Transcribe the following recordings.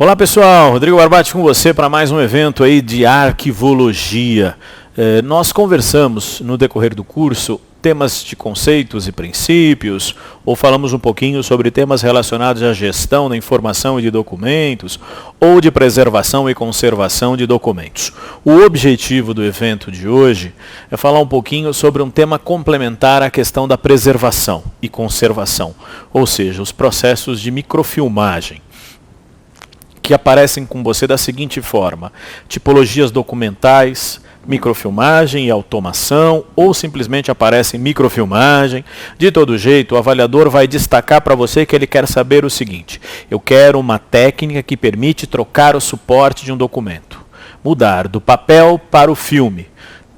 Olá pessoal, Rodrigo Barbati com você para mais um evento aí de arquivologia. Nós conversamos no decorrer do curso temas de conceitos e princípios, ou falamos um pouquinho sobre temas relacionados à gestão da informação e de documentos, ou de preservação e conservação de documentos. O objetivo do evento de hoje é falar um pouquinho sobre um tema complementar à questão da preservação e conservação, ou seja, os processos de microfilmagem, que aparecem com você da seguinte forma: tipologias documentais, microfilmagem e automação, ou simplesmente aparece microfilmagem. De todo jeito, o avaliador vai destacar para você que ele quer saber o seguinte: eu quero uma técnica que permite trocar o suporte de um documento, mudar do papel para o filme,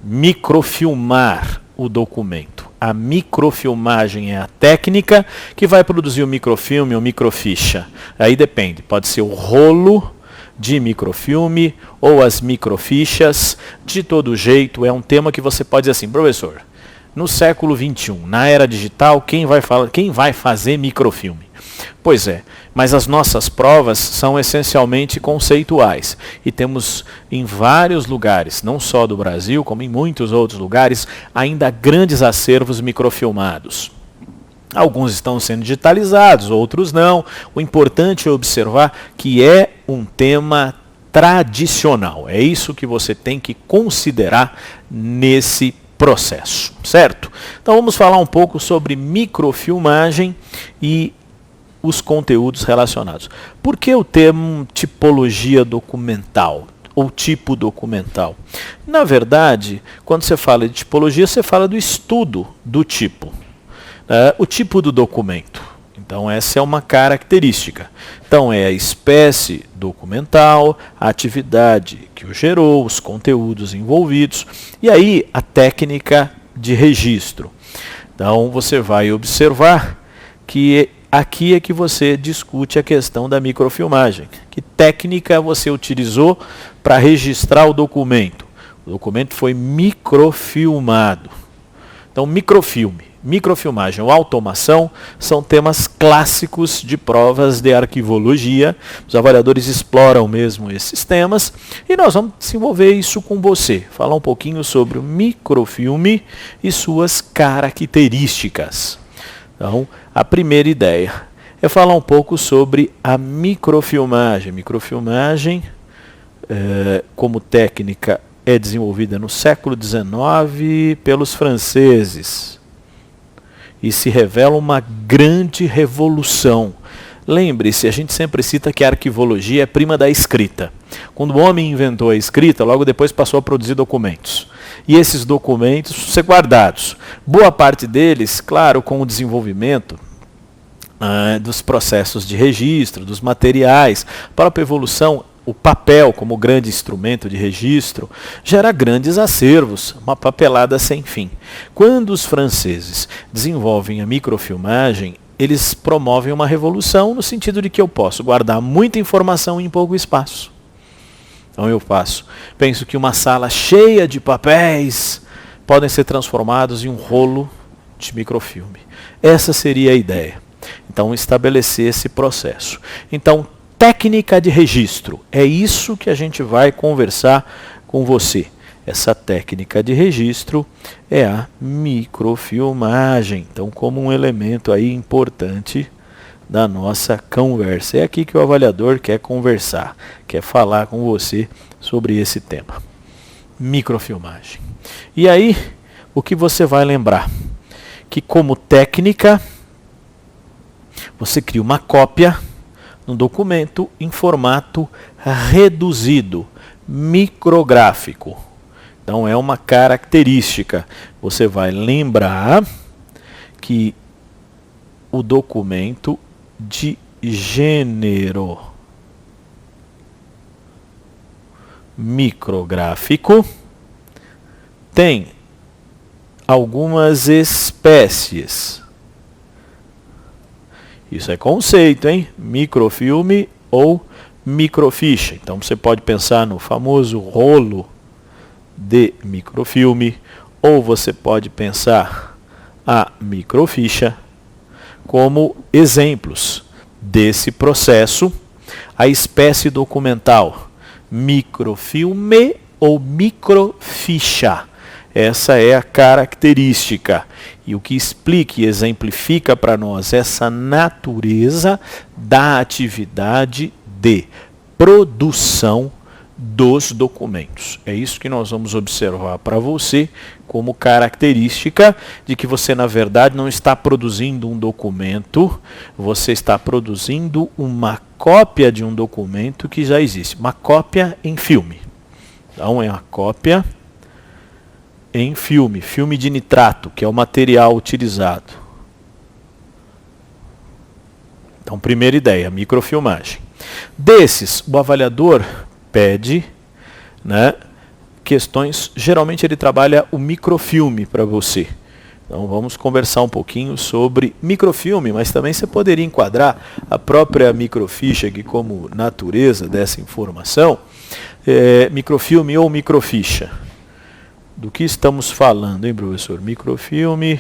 microfilmar o documento. A microfilmagem é a técnica que vai produzir o microfilme ou microficha. Aí depende, pode ser o rolo de microfilme ou as microfichas. De todo jeito, é um tema que você pode dizer assim: professor, no século XXI, na era digital, quem vai fazer microfilme? Pois é, mas as nossas provas são essencialmente conceituais e temos em vários lugares, não só do Brasil, como em muitos outros lugares, ainda grandes acervos microfilmados. Alguns estão sendo digitalizados, outros não. O importante é observar que é um tema tradicional. É isso que você tem que considerar nesse processo, certo? Então vamos falar um pouco sobre microfilmagem e os conteúdos relacionados. Por que o termo tipologia documental ou tipo documental? Na verdade, quando você fala de tipologia, você fala do estudo do tipo. O tipo do documento. Então essa é uma característica. Então é a espécie documental, a atividade que o gerou, os conteúdos envolvidos, e aí a técnica de registro. Então você vai observar que aqui é que você discute a questão da microfilmagem. Que técnica você utilizou para registrar o documento? O documento foi microfilmado. Então, microfilme, microfilmagem ou automação são temas clássicos de provas de arquivologia. Os avaliadores exploram mesmo esses temas e nós vamos desenvolver isso com você. Falar um pouquinho sobre o microfilme e suas características. Então, a primeira ideia é falar um pouco sobre a microfilmagem. Microfilmagem, como técnica, é desenvolvida no século XIX pelos franceses e se revela uma grande revolução. Lembre-se, a gente sempre cita que a arquivologia é prima da escrita. Quando o homem inventou a escrita, logo depois passou a produzir documentos. E esses documentos ser guardados. Boa parte deles, claro, com o desenvolvimento dos processos de registro, dos materiais, a própria evolução, o papel como grande instrumento de registro, gera grandes acervos, uma papelada sem fim. Quando os franceses desenvolvem a microfilmagem, eles promovem uma revolução no sentido de que eu posso guardar muita informação em pouco espaço. Então eu penso que uma sala cheia de papéis podem ser transformados em um rolo de microfilme. Essa seria a ideia. Então estabelecer esse processo. Então, técnica de registro, é isso que a gente vai conversar com você. Essa técnica de registro é a microfilmagem. Então, como um elemento aí importante da nossa conversa. É aqui que o avaliador quer conversar, quer falar com você sobre esse tema. Microfilmagem. E aí, o que você vai lembrar? Que como técnica, você cria uma cópia no documento em formato reduzido, micrográfico. Então é uma característica. Você vai lembrar que o documento de gênero micrográfico tem algumas espécies. Isso é conceito, hein? Microfilme ou microficha. Então você pode pensar no famoso rolo de microfilme, ou você pode pensar a microficha como exemplos desse processo A espécie documental, microfilme ou microficha. Essa é a característica. E o que explica e exemplifica para nós essa natureza da atividade de produção dos documentos. É isso que nós vamos observar para você como característica de que você, na verdade, não está produzindo um documento, você está produzindo uma cópia de um documento que já existe. Uma cópia em filme. Então, é uma cópia em filme, filme de nitrato, que é o material utilizado. Então, primeira ideia, microfilmagem. Desses, o avaliador pede, né, questões, geralmente ele trabalha o microfilme para você. Então vamos conversar um pouquinho sobre microfilme, mas também você poderia enquadrar a própria microficha aqui como natureza dessa informação, microfilme ou microficha. Do que estamos falando, hein, professor? Microfilme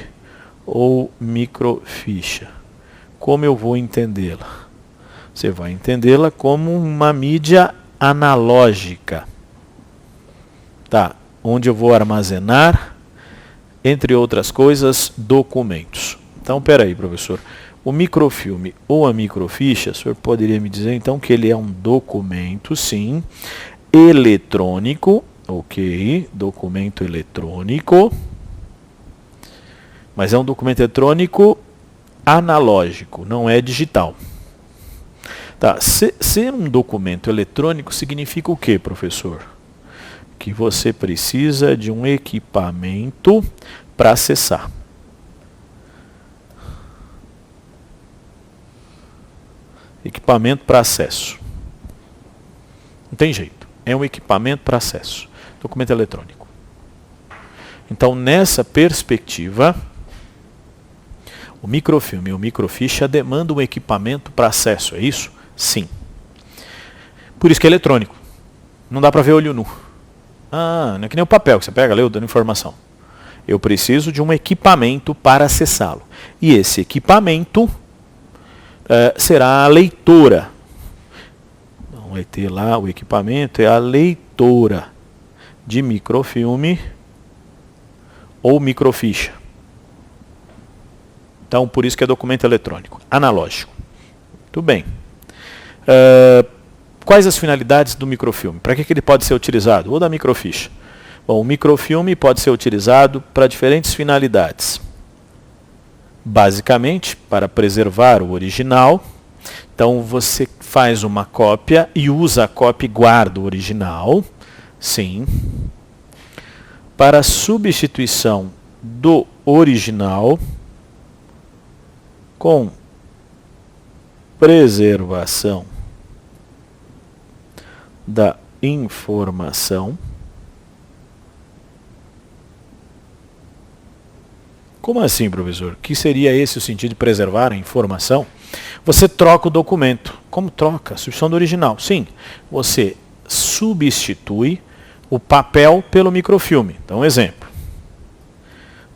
ou microficha? Como eu vou entendê-la? Você vai entendê-la como uma mídia analógica, tá? Onde eu vou armazenar, entre outras coisas, documentos. Então, peraí, professor, o microfilme ou a microficha, o senhor poderia me dizer então que ele é um documento, sim, eletrônico, ok, documento eletrônico, mas é um documento eletrônico analógico, não é digital. Tá, ser um documento eletrônico significa o quê, professor? Que você precisa de um equipamento para acessar. Equipamento para acesso. Não tem jeito. É um equipamento para acesso. Documento eletrônico. Então, nessa perspectiva, o microfilme e o microficha demandam um equipamento para acesso, é isso? Sim. Por isso que é eletrônico. Não dá para ver olho nu. Ah, não é que nem o papel que você pega, leu, dando informação. Eu preciso de um equipamento para acessá-lo. E esse equipamento será a leitora. Então, vai ter lá o equipamento, é a leitora de microfilme ou microficha. Então, por isso que é documento eletrônico, analógico. Muito bem. Quais as finalidades do microfilme? Para que ele pode ser utilizado? Ou da microficha? Bom, o microfilme pode ser utilizado para diferentes finalidades. Basicamente, para preservar o original. Então, você faz uma cópia e usa a cópia e guarda o original. Sim. Para substituição do original com preservação da informação. Como assim, professor? Que seria esse o sentido de preservar a informação? Você troca o documento. Como troca? Substituição do original. Sim, você substitui o papel pelo microfilme. Então, exemplo.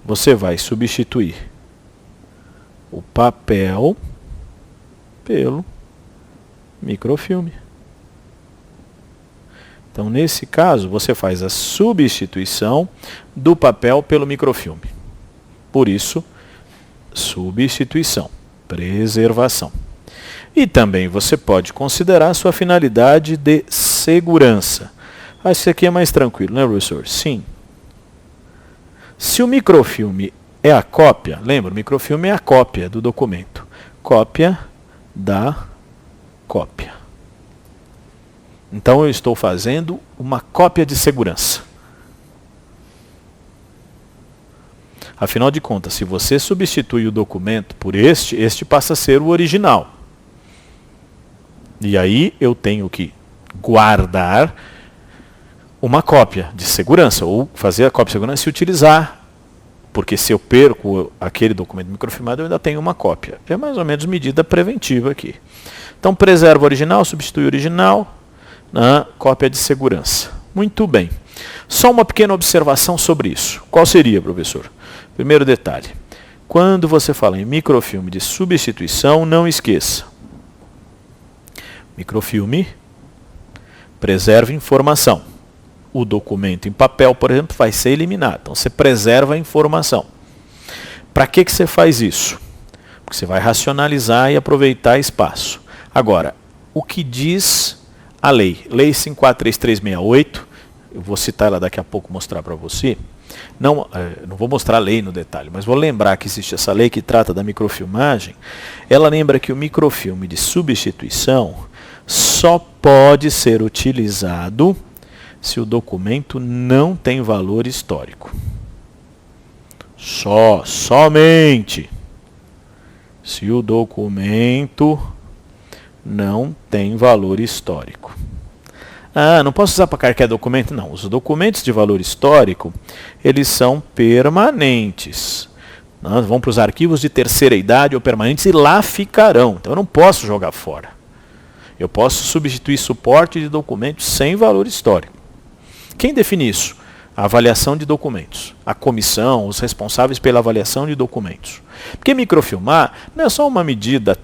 Você vai substituir o papel pelo microfilme. Então, nesse caso, você faz a substituição do papel pelo microfilme. Por isso, substituição, preservação. E também você pode considerar a sua finalidade de segurança. Acho que isso aqui é mais tranquilo, né, professor? Sim. Se o microfilme é a cópia, lembra, o microfilme é a cópia do documento. Cópia da cópia. Então eu estou fazendo uma cópia de segurança. Afinal de contas, se você substitui o documento por este passa a ser o original. E aí eu tenho que guardar uma cópia de segurança, ou fazer a cópia de segurança e utilizar. Porque se eu perco aquele documento microfilmado, eu ainda tenho uma cópia. É mais ou menos medida preventiva aqui. Então, preserva o original, substitui o original, na cópia de segurança. Muito bem. Só uma pequena observação sobre isso. Qual seria, professor? Primeiro detalhe. Quando você fala em microfilme de substituição, não esqueça. Microfilme preserva informação. O documento em papel, por exemplo, vai ser eliminado. Então você preserva a informação. Para que você faz isso? Porque você vai racionalizar e aproveitar espaço. Agora, o que diz a lei? Lei 543368, eu vou citar ela daqui a pouco, mostrar para você. Não vou mostrar a lei no detalhe, mas vou lembrar que existe essa lei que trata da microfilmagem. Ela lembra que o microfilme de substituição só pode ser utilizado se o documento não tem valor histórico. Somente se o documento não tem valor histórico. Ah, não posso usar para qualquer documento? Não, os documentos de valor histórico, eles são permanentes. Vão para os arquivos de terceira idade ou permanentes e lá ficarão. Então eu não posso jogar fora. Eu posso substituir suporte de documentos sem valor histórico. Quem define isso? A avaliação de documentos. A comissão, os responsáveis pela avaliação de documentos. Porque microfilmar não é só uma medida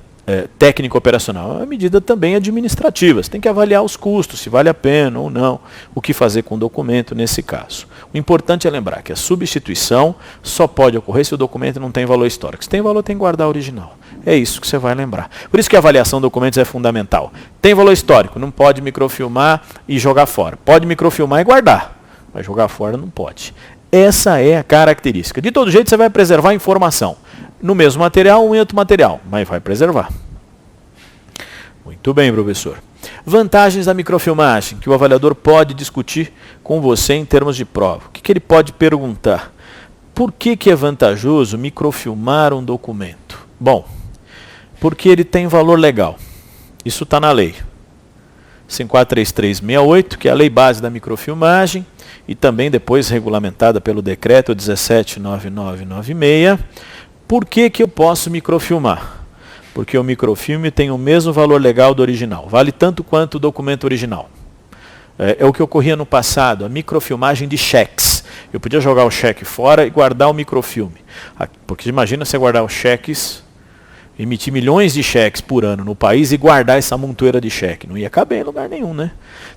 técnica operacional, é uma medida também administrativa. Você tem que avaliar os custos, se vale a pena ou não, o que fazer com o documento nesse caso. O importante é lembrar que a substituição só pode ocorrer se o documento não tem valor histórico. Se tem valor, tem que guardar o original. É isso que você vai lembrar. Por isso que a avaliação de documentos é fundamental. Tem valor histórico, não pode microfilmar e jogar fora. Pode microfilmar e guardar, mas jogar fora não pode. Essa é a característica. De todo jeito, você vai preservar a informação. No mesmo material ou em outro material, mas vai preservar. Muito bem, professor. Vantagens da microfilmagem que o avaliador pode discutir com você em termos de prova. O que ele pode perguntar? Por que é vantajoso microfilmar um documento? Bom, porque ele tem valor legal. Isso está na lei 543368, que é a lei base da microfilmagem, e também depois regulamentada pelo decreto 179996. Por que eu posso microfilmar? Porque o microfilme tem o mesmo valor legal do original. Vale tanto quanto o documento original. É o que ocorria no passado, a microfilmagem de cheques. Eu podia jogar o cheque fora e guardar o microfilme. Porque imagina você guardar os cheques, emitir milhões de cheques por ano no país e guardar essa montoeira de cheque. Não ia caber em lugar nenhum, né?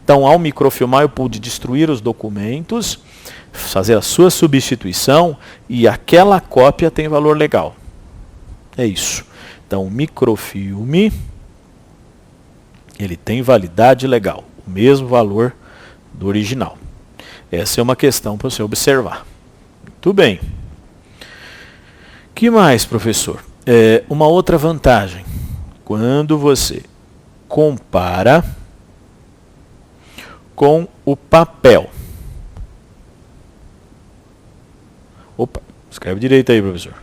Então, ao microfilmar, eu pude destruir os documentos, fazer a sua substituição e aquela cópia tem valor legal. É isso. Então, o microfilme, ele tem validade legal, o mesmo valor do original. Essa é uma questão para você observar. Muito bem. Que mais, professor? Uma outra vantagem, quando você compara com o papel. Opa, escreve direito aí, professor.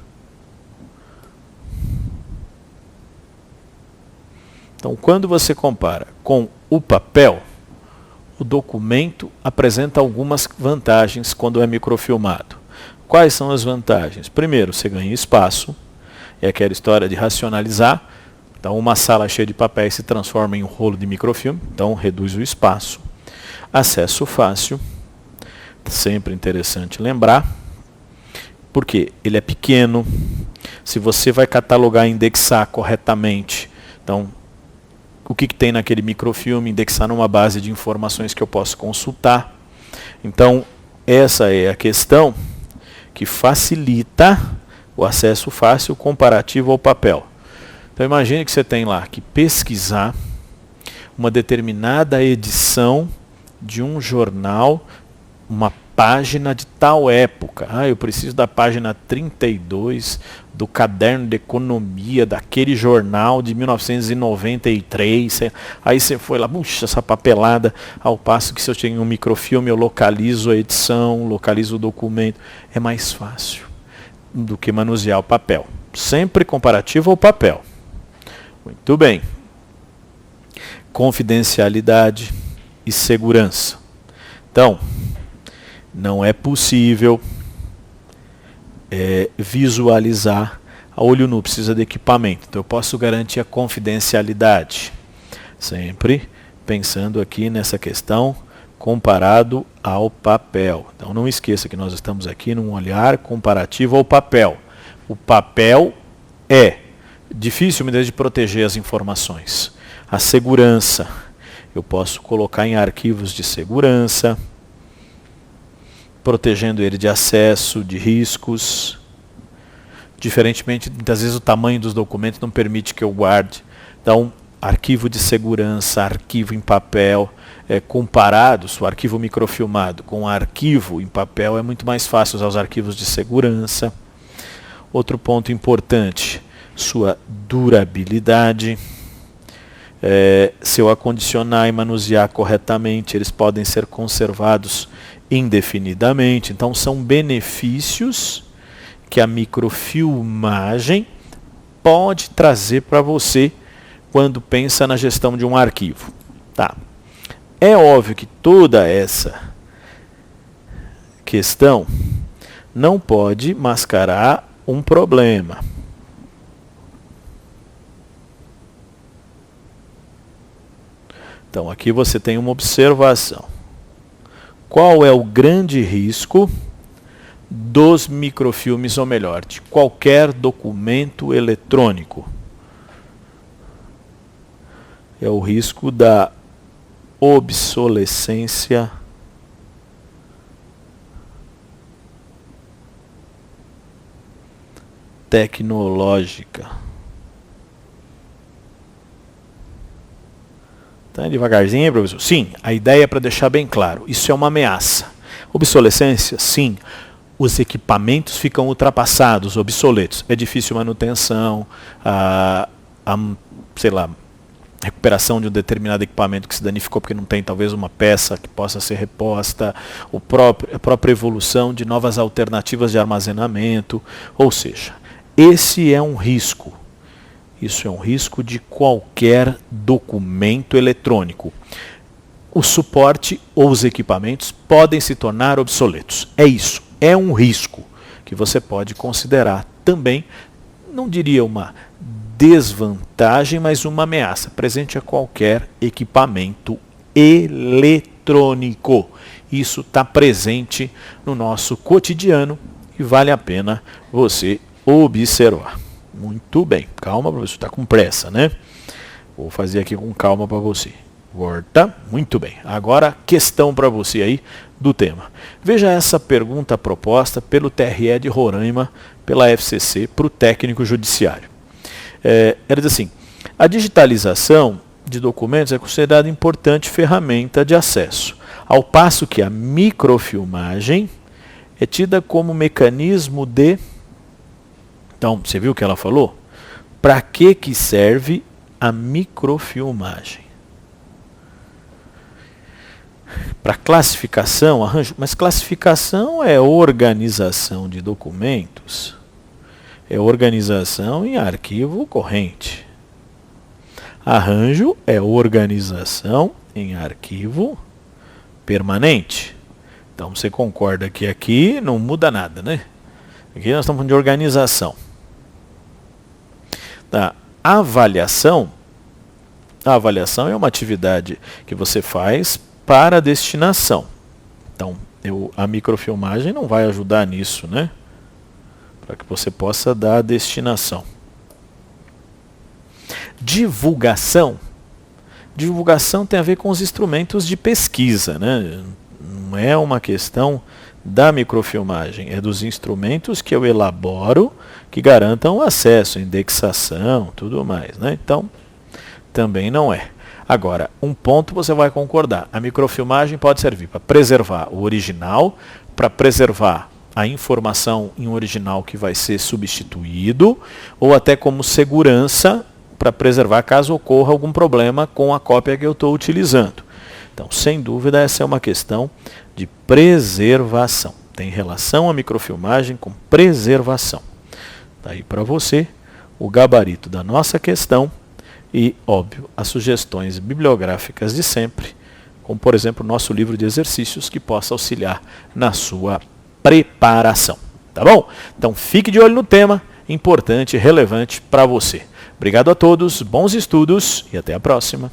Então, quando você compara com o papel, o documento apresenta algumas vantagens quando é microfilmado. Quais são as vantagens? Primeiro, você ganha espaço. É aquela história de racionalizar. Então, uma sala cheia de papéis se transforma em um rolo de microfilme. Então, reduz o espaço. Acesso fácil. Sempre interessante lembrar. Porque ele é pequeno. Se você vai catalogar e indexar corretamente, então, o que tem naquele microfilme, indexar numa base de informações que eu posso consultar. Então, essa é a questão que facilita o acesso fácil comparativo ao papel. Então, imagine que você tem lá que pesquisar uma determinada edição de um jornal, uma página de tal época. Eu preciso da página 32 do caderno de economia daquele jornal de 1993. Aí você foi lá, puxa, essa papelada, ao passo que se eu tenho um microfilme eu localizo a edição, localizo o documento. É mais fácil do que manusear o papel. Sempre comparativo ao papel. Muito bem. Confidencialidade e segurança. Então, não é possível visualizar a olho nu, precisa de equipamento. Então eu posso garantir a confidencialidade. Sempre pensando aqui nessa questão comparado ao papel. Então não esqueça que nós estamos aqui num olhar comparativo ao papel. O papel é difícil de proteger as informações. a segurança. Eu posso colocar em arquivos de segurança, protegendo ele de acesso, de riscos. Diferentemente, muitas vezes o tamanho dos documentos não permite que eu guarde. Então, arquivo de segurança, arquivo em papel, comparados, o arquivo microfilmado com o arquivo em papel, é muito mais fácil usar os arquivos de segurança. Outro ponto importante, sua durabilidade. Se eu acondicionar e manusear corretamente, eles podem ser conservados indefinidamente. Então, são benefícios que a microfilmagem pode trazer para você quando pensa na gestão de um arquivo. Tá. É óbvio que toda essa questão não pode mascarar um problema. Então, aqui você tem uma observação. Qual é o grande risco dos microfilmes, ou melhor, de qualquer documento eletrônico? É o risco da obsolescência tecnológica. Tá devagarzinho, professor? Sim, a ideia é para deixar bem claro. Isso é uma ameaça. Obsolescência, sim. Os equipamentos ficam ultrapassados, obsoletos. É difícil manutenção, sei lá, recuperação de um determinado equipamento que se danificou porque não tem talvez uma peça que possa ser reposta, a própria evolução de novas alternativas de armazenamento. Ou seja, esse é um risco. Isso é um risco de qualquer documento eletrônico. O suporte ou os equipamentos podem se tornar obsoletos. É isso. É um risco que você pode considerar também, não diria uma desvantagem, mas uma ameaça presente a qualquer equipamento eletrônico. Isso está presente no nosso cotidiano e vale a pena você observar. Muito bem. Calma, professor, está com pressa, né? Vou fazer aqui com calma para você. Volta. Muito bem. Agora, questão para você aí do tema. Veja essa pergunta proposta pelo TRE de Roraima, pela FCC, para o técnico judiciário. Ela diz assim: a digitalização de documentos é considerada importante ferramenta de acesso, ao passo que a microfilmagem é tida como mecanismo de... Então, você viu o que ela falou? Para que serve a microfilmagem? Para classificação, arranjo, mas classificação é organização de documentos, é organização em arquivo corrente. Arranjo é organização em arquivo permanente. Então você concorda que aqui não muda nada, né? Aqui nós estamos falando de organização. Tá. A avaliação é uma atividade que você faz para a destinação. Então, a microfilmagem não vai ajudar nisso, né? Para que você possa dar a destinação. Divulgação tem a ver com os instrumentos de pesquisa, né? Não é uma questão da microfilmagem, é dos instrumentos que eu elaboro que garantam o acesso, indexação, tudo mais, né? Então, também não é. Agora, um ponto você vai concordar. A microfilmagem pode servir para preservar o original, para preservar a informação em original que vai ser substituído, ou até como segurança para preservar caso ocorra algum problema com a cópia que eu estou utilizando. Então, sem dúvida, essa é uma questão de preservação. Tem relação a microfilmagem com preservação. Daí para você o gabarito da nossa questão e, óbvio, as sugestões bibliográficas de sempre, como, por exemplo, o nosso livro de exercícios que possa auxiliar na sua preparação. Tá bom? Então, fique de olho no tema, importante e relevante para você. Obrigado a todos, bons estudos e até a próxima.